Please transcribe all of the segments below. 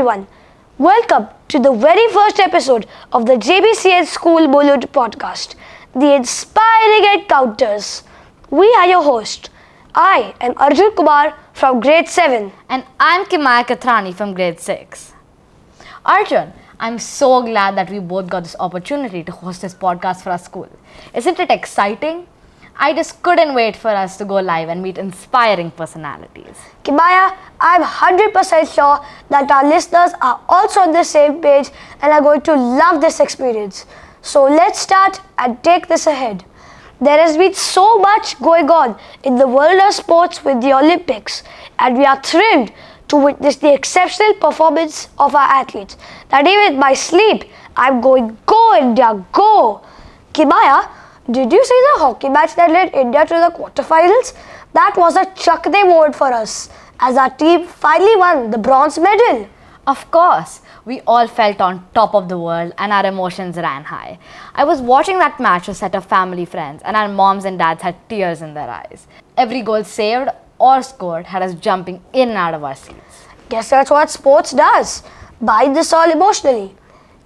everyone. Welcome to the very first episode of the JBCN School Mulund podcast, The Inspiring Encounters. We are your hosts. I am Arjun Kumar from grade 7. And I'm Kimaya Kathrani from grade 6. Arjun, I'm so glad that we both got this opportunity to host this podcast for our school. Isn't it exciting? I just couldn't wait for us to go live and meet inspiring personalities. Kimaya, I'm 100% sure that our listeners are also on the same page and are going to love this experience. So let's start and take this ahead. There has been so much going on in the world of sports with the Olympics, and we are thrilled to witness the exceptional performance of our athletes that even in my sleep, I'm going, go India, go! Kimaya, did you see the hockey match that led India to the quarterfinals? That was a chuck they moment for us as our team finally won the bronze medal. Of course, we all felt on top of the world and our emotions ran high. I was watching that match with a set of family friends and our moms and dads had tears in their eyes. Every goal saved or scored had us jumping in and out of our seats. Guess that's what sports does. Bind us all emotionally.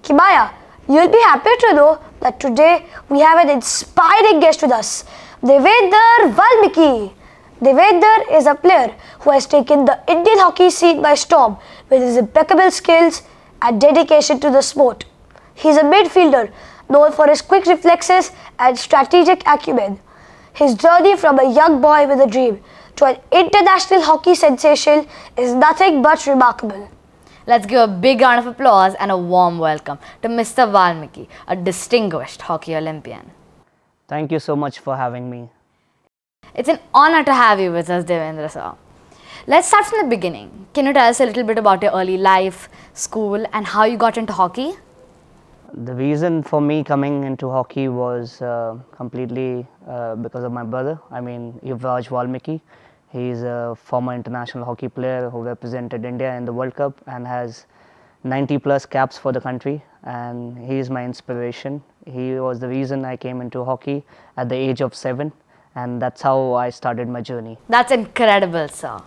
Kimaya, you'll be happy to know that today we have an inspiring guest with us, Devinder Valmiki. Devinder is a player who has taken the Indian hockey scene by storm with his impeccable skills and dedication to the sport. He is a midfielder known for his quick reflexes and strategic acumen. His journey from a young boy with a dream to an international hockey sensation is nothing but remarkable. Let's give a big round of applause and a warm welcome to Mr. Valmiki, a distinguished hockey Olympian. Thank you so much for having me. It's an honor to have you with us, Devinder sir. Let's start from the beginning. Can you tell us a little bit about your early life, school, and how you got into hockey? The reason for me coming into hockey was completely because of my brother. Walmiki. He's a former international hockey player who represented India in the World Cup and has 90 plus caps for the country, and he is my inspiration. He was the reason I came into hockey at the age of 7, and that's how I started my journey. That's incredible, sir.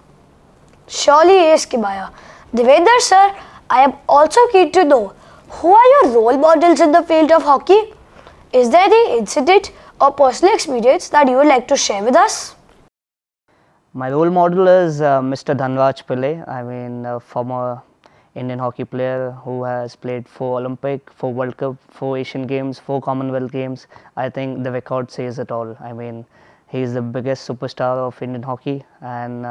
Surely is, Kimaya. Devinder sir, I am also keen to know, who are your role models in the field of hockey? Is there any incident or personal experience that you would like to share with us? My role model is Mr. Dhanraj Pillai. A former Indian hockey player who has played 4 Olympic, 4 World Cup, 4 Asian Games, 4 Commonwealth Games. I think the record says it all. He is the biggest superstar of Indian hockey, and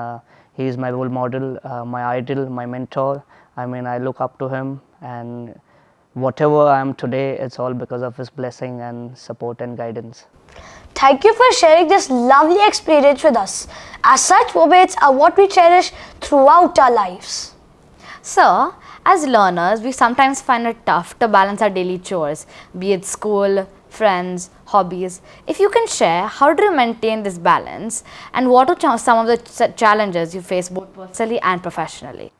he is my role model, my idol, my mentor. I look up to him, and whatever I am today, it's all because of his blessing and support and guidance. Thank you for sharing this lovely experience with us, as such moments are what we cherish throughout our lives. So, as learners, we sometimes find it tough to balance our daily chores, be it school, friends, hobbies. If you can share, how do you maintain this balance, and what are some of the challenges you face both personally and professionally?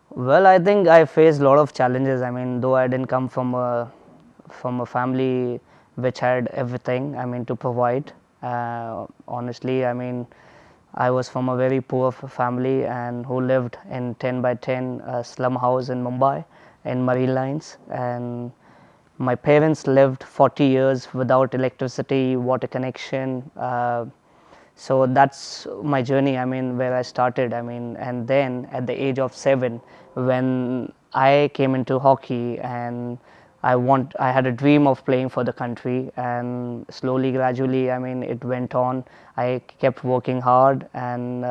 Well, I think I faced a lot of challenges. Though I didn't come from a family which had everything, to provide. Honestly, I was from a very poor family and who lived in 10 by 10 slum house in Mumbai in Marine Lines, and my parents lived 40 years without electricity, water connection. So that's my journey, where I started. And then at the age of 7, when I came into hockey, and I had a dream of playing for the country, and slowly, gradually, it went on. I kept working hard, and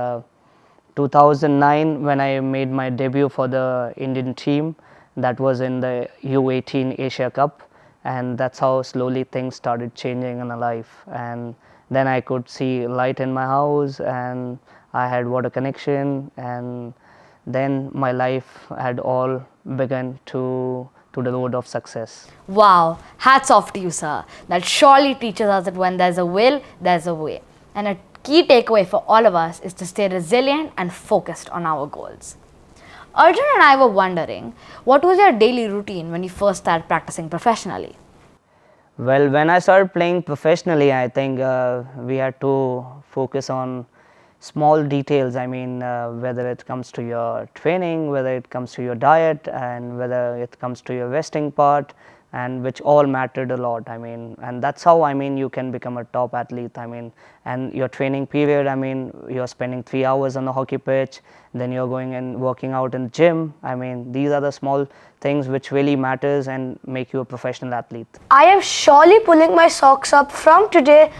2009, when I made my debut for the Indian team, that was in the U18 Asia Cup, and that's how slowly things started changing in my life. And then I could see light in my house, and I had water connection, and then my life had all begun to the road of success. Wow, hats off to you, sir. That surely teaches us that when there's a will, there's a way. And a key takeaway for all of us is to stay resilient and focused on our goals. Arjun and I were wondering, what was your daily routine when you first started practicing professionally? Well, when I started playing professionally, I think we had to focus on small details, I mean, whether it comes to your training, whether it comes to your diet, and whether it comes to your resting part, and which all mattered a lot. I mean, and that's how, I mean, you can become a top athlete. I mean, and your training period, I mean, you're spending 3 hours on a hockey pitch, then you're going and working out in the gym. I mean, these are the small things which really matters and make you a professional athlete. I am surely pulling my socks up from today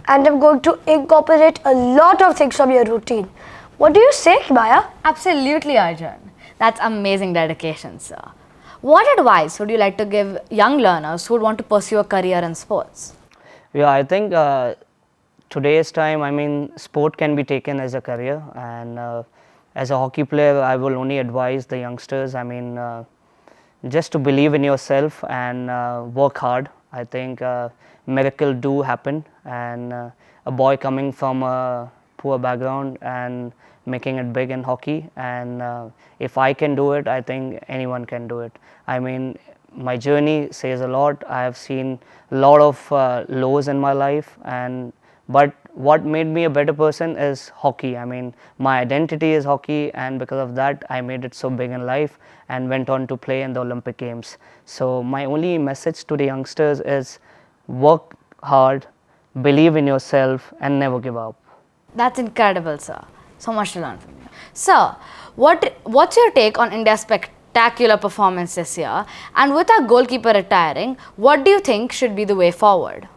and I'm going to incorporate a lot of things from your routine. What do you say, Himaya? Absolutely, Arjun. That's amazing dedication, sir. What advice would you like to give young learners who would want to pursue a career in sports? Yeah, I think today's time, I mean, sport can be taken as a career, and as a hockey player, I will only advise the youngsters, I mean, just to believe in yourself and work hard. I think miracles do happen, and a boy coming from a poor background and making it big in hockey, and if I can do it, I think anyone can do it. I mean, my journey says a lot. I have seen a lot of lows in my life, but what made me a better person is hockey. I mean, my identity is hockey, and because of that, I made it so big in life and went on to play in the Olympic Games. So my only message to the youngsters is work hard, believe in yourself, and never give up. That's incredible, sir. So much to learn from you. Sir, what's your take on India's spectacular performance this year? And with our goalkeeper retiring, what do you think should be the way forward?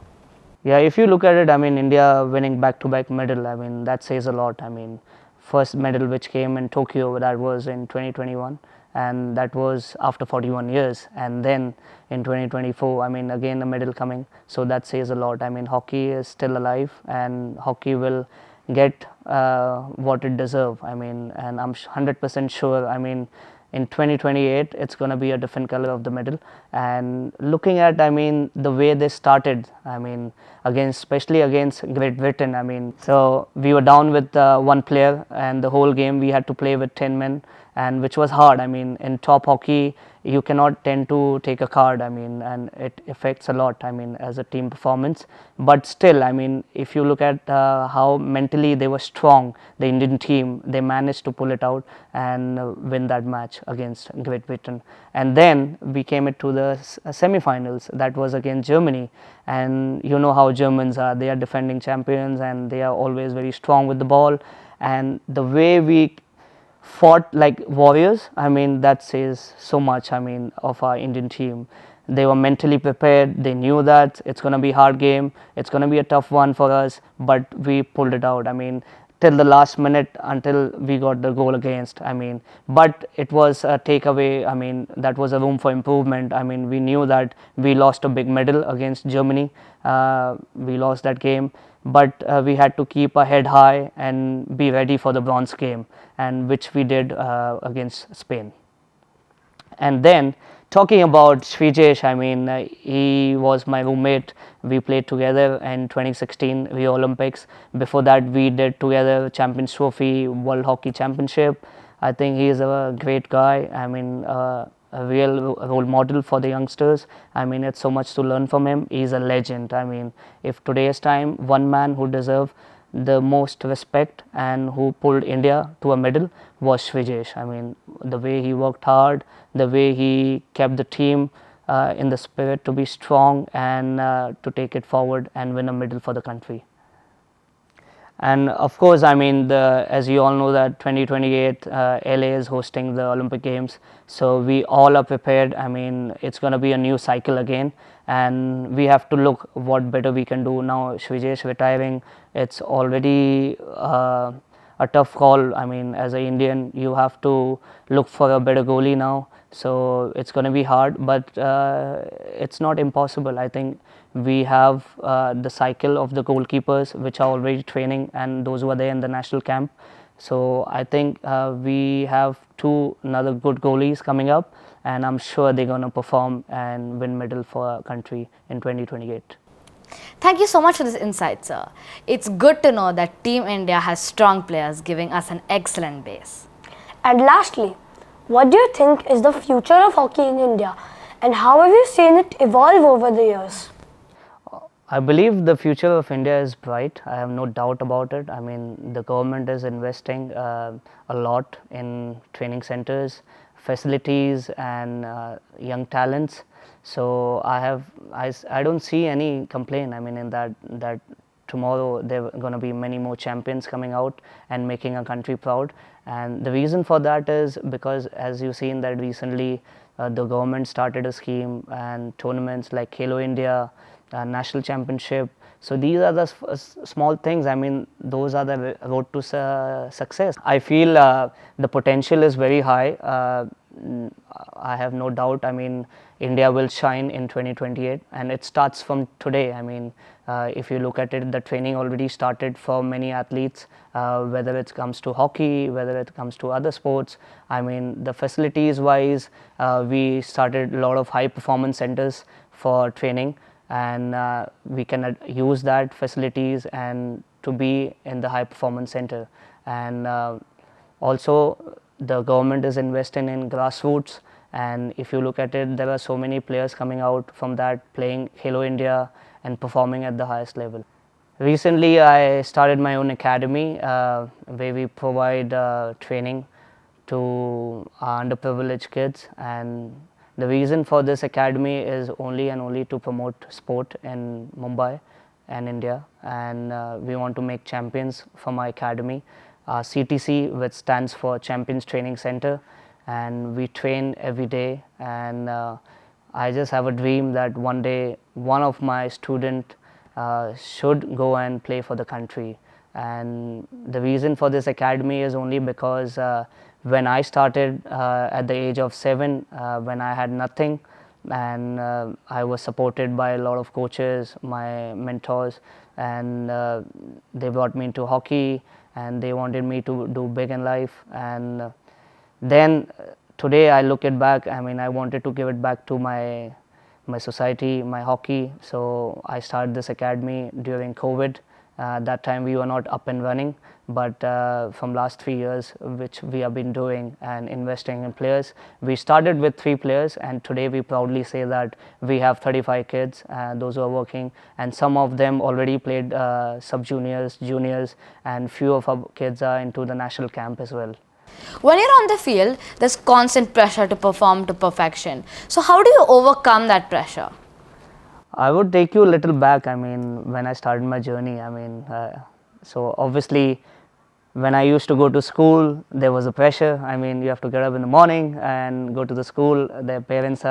Yeah, if you look at it, I mean, India winning back-to-back medal, I mean, that says a lot. I mean, first medal which came in Tokyo, that was in 2021, and that was after 41 years. And then in 2024, I mean, again a medal coming, so that says a lot. I mean, hockey is still alive, and hockey will get what it deserves. I mean, and I'm 100% sure, I mean, in 2028 it's going to be a different color of the medal. And looking at, I mean, the way they started, I mean, especially against Great Britain, I mean, so we were down with one player, and the whole game we had to play with 10 men, and which was hard. I mean, in top hockey you cannot tend to take a card, I mean, and it affects a lot, I mean, as a team performance. But still, I mean, if you look at how mentally they were strong, the Indian team, they managed to pull it out and win that match against Great Britain. And then we came into the semi-finals, that was against Germany, and you know how Germans are, they are defending champions and they are always very strong with the ball, and the way we fought like warriors, I mean, that says so much, I mean, of our Indian team. They were mentally prepared, they knew that it's going to be a hard game, it's going to be a tough one for us, but we pulled it out, I mean, till the last minute until we got the goal against, I mean, but it was a takeaway, I mean, that was a room for improvement. I mean, we knew that we lost a big medal against Germany, we lost that game, but we had to keep our head high and be ready for the bronze game, and which we did against Spain. And then talking about Srijesh, I mean, he was my roommate. We played together in 2016 Rio Olympics. Before that, we did together Champions Trophy, World Hockey Championship. I think he is a great guy. I mean, a real role model for the youngsters. I mean, it's so much to learn from him. He's a legend. I mean, if today's time, one man who deserved the most respect and who pulled India to a medal was Srijesh. I mean, the way he worked hard, the way he kept the team in the spirit to be strong and to take it forward and win a medal for the country. And of course, I mean, as you all know that 2028 LA is hosting the Olympic Games, so we all are prepared. I mean, it's going to be a new cycle again, and we have to look what better we can do now. Srijesh retiring, it's already a tough call. I mean, as an Indian, you have to look for a better goalie now, so it's going to be hard, but it's not impossible. I think we have the cycle of the goalkeepers which are already training, and those who are there in the national camp. So I think we have another good goalies coming up, and I'm sure they're going to perform and win medal for our country in 2028. Thank you so much for this insight, sir. It's good to know that Team India has strong players giving us an excellent base. And lastly, what do you think is the future of hockey in India, and how have you seen it evolve over the years? I believe the future of India is bright. I have no doubt about it. I mean, the government is investing a lot in training centers, facilities, and young talents. So I don't see any complaint. I mean, in that tomorrow there are going to be many more champions coming out and making our country proud. And the reason for that is because, as you've seen that recently, the government started a scheme and tournaments like Halo India, national championship. So these are the small things. I mean, those are the road to success. I feel the potential is very high. I have no doubt. I mean, India will shine in 2028, and it starts from today. I mean, if you look at it, the training already started for many athletes, whether it comes to hockey, whether it comes to other sports. I mean, the facilities wise, we started a lot of high performance centers for training, and we can use that facilities and to be in the high performance center. And also the government is investing in grassroots, and if you look at it, there are so many players coming out from that, playing Halo India and performing at the highest level. Recently I started my own academy where we provide training to underprivileged kids, and the reason for this academy is only and only to promote sport in Mumbai and India, and we want to make champions from our academy. CTC, which stands for Champions Training Center, and we train every day, and I just have a dream that one day one of my student should go and play for the country. And the reason for this academy is only because when I started at the age of 7, when I had nothing, and I was supported by a lot of coaches, my mentors, and they brought me into hockey, and they wanted me to do big in life. And then today I look it back, I mean, I wanted to give it back to my society, my hockey. So I started this academy during COVID. That time we were not up and running, but from last 3 years, which we have been doing and investing in players. We started with 3 players, and today we proudly say that we have 35 kids, those who are working, and some of them already played sub-juniors, juniors, and few of our kids are into the national camp as well. When you're on the field, there's constant pressure to perform to perfection. So how do you overcome that pressure? I would take you a little back. I mean, when I started my journey, I mean, so obviously when I used to go to school, there was a pressure. I mean, you have to get up in the morning and go to the school. Their parents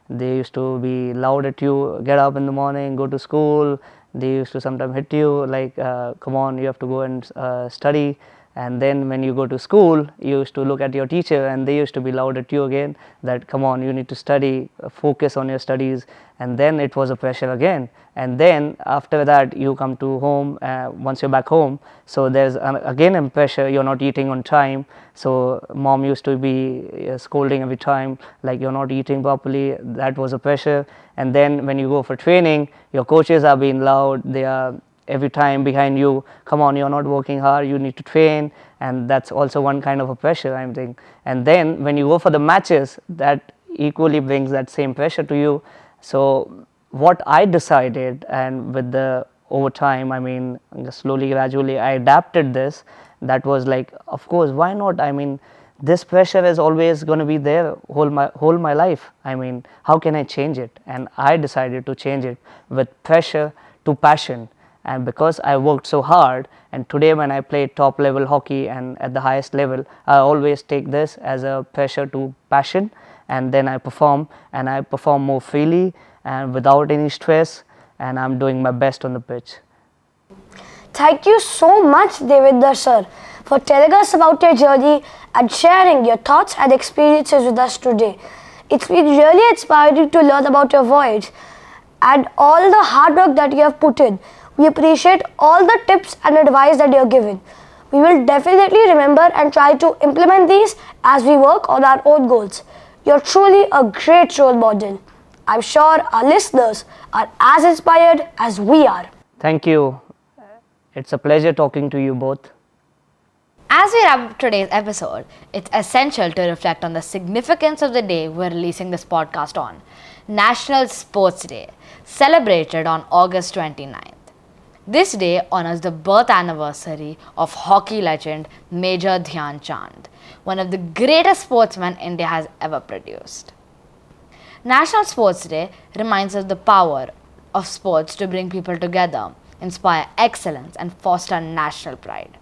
they used to be loud at you, get up in the morning, go to school. They used to sometimes hit you like, come on, you have to go and study. And then when you go to school, you used to look at your teacher, and they used to be loud at you again that, come on, you need to study, focus on your studies. And then it was a pressure again. And then after that you come to home, once you're back home, so there's again a pressure, you're not eating on time. So mom used to be scolding every time like, you're not eating properly. That was a pressure. And then when you go for training, your coaches are being loud, they are every time behind you, come on, you're not working hard, you need to train. And that's also one kind of a pressure, I think. And then when you go for the matches, that equally brings that same pressure to you. So what I decided, and with the over time, I mean, slowly, gradually I adapted this. That was like, of course, why not? I mean, this pressure is always going to be there whole my life. I mean, how can I change it? And I decided to change it with pressure to passion. And because I worked so hard, and today when I play top level hockey and at the highest level, I always take this as a pressure to passion, and then I perform, and I perform more freely and without any stress, and I'm doing my best on the pitch. Thank you so much, Devinder sir, for telling us about your journey and sharing your thoughts and experiences with us today. It's been really inspiring to learn about your voyage and all the hard work that you have put in. We appreciate all the tips and advice that you have given. We will definitely remember and try to implement these as we work on our own goals. You're truly a great role model. I'm sure our listeners are as inspired as we are. Thank you. It's a pleasure talking to you both. As we wrap up today's episode, it's essential to reflect on the significance of the day we're releasing this podcast on, National Sports Day, celebrated on August 29th. This day honors the birth anniversary of hockey legend Major Dhyan Chand, one of the greatest sportsmen India has ever produced. National Sports Day reminds us the power of sports to bring people together, inspire excellence, and foster national pride.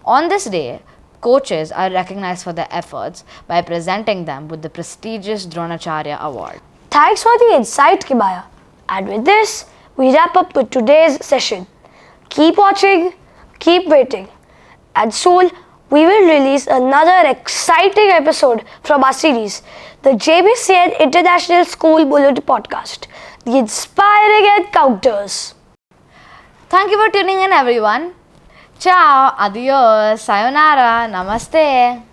On this day, coaches are recognized for their efforts by presenting them with the prestigious Dronacharya Award. Thanks for the insight, Kibaya. And with this, we wrap up with today's session. Keep watching, keep waiting, and soon we will release another exciting episode from our series, the JBCN International School Mulund podcast, the inspiring encounters. Thank you for tuning in, everyone. Ciao, adios, sayonara, namaste.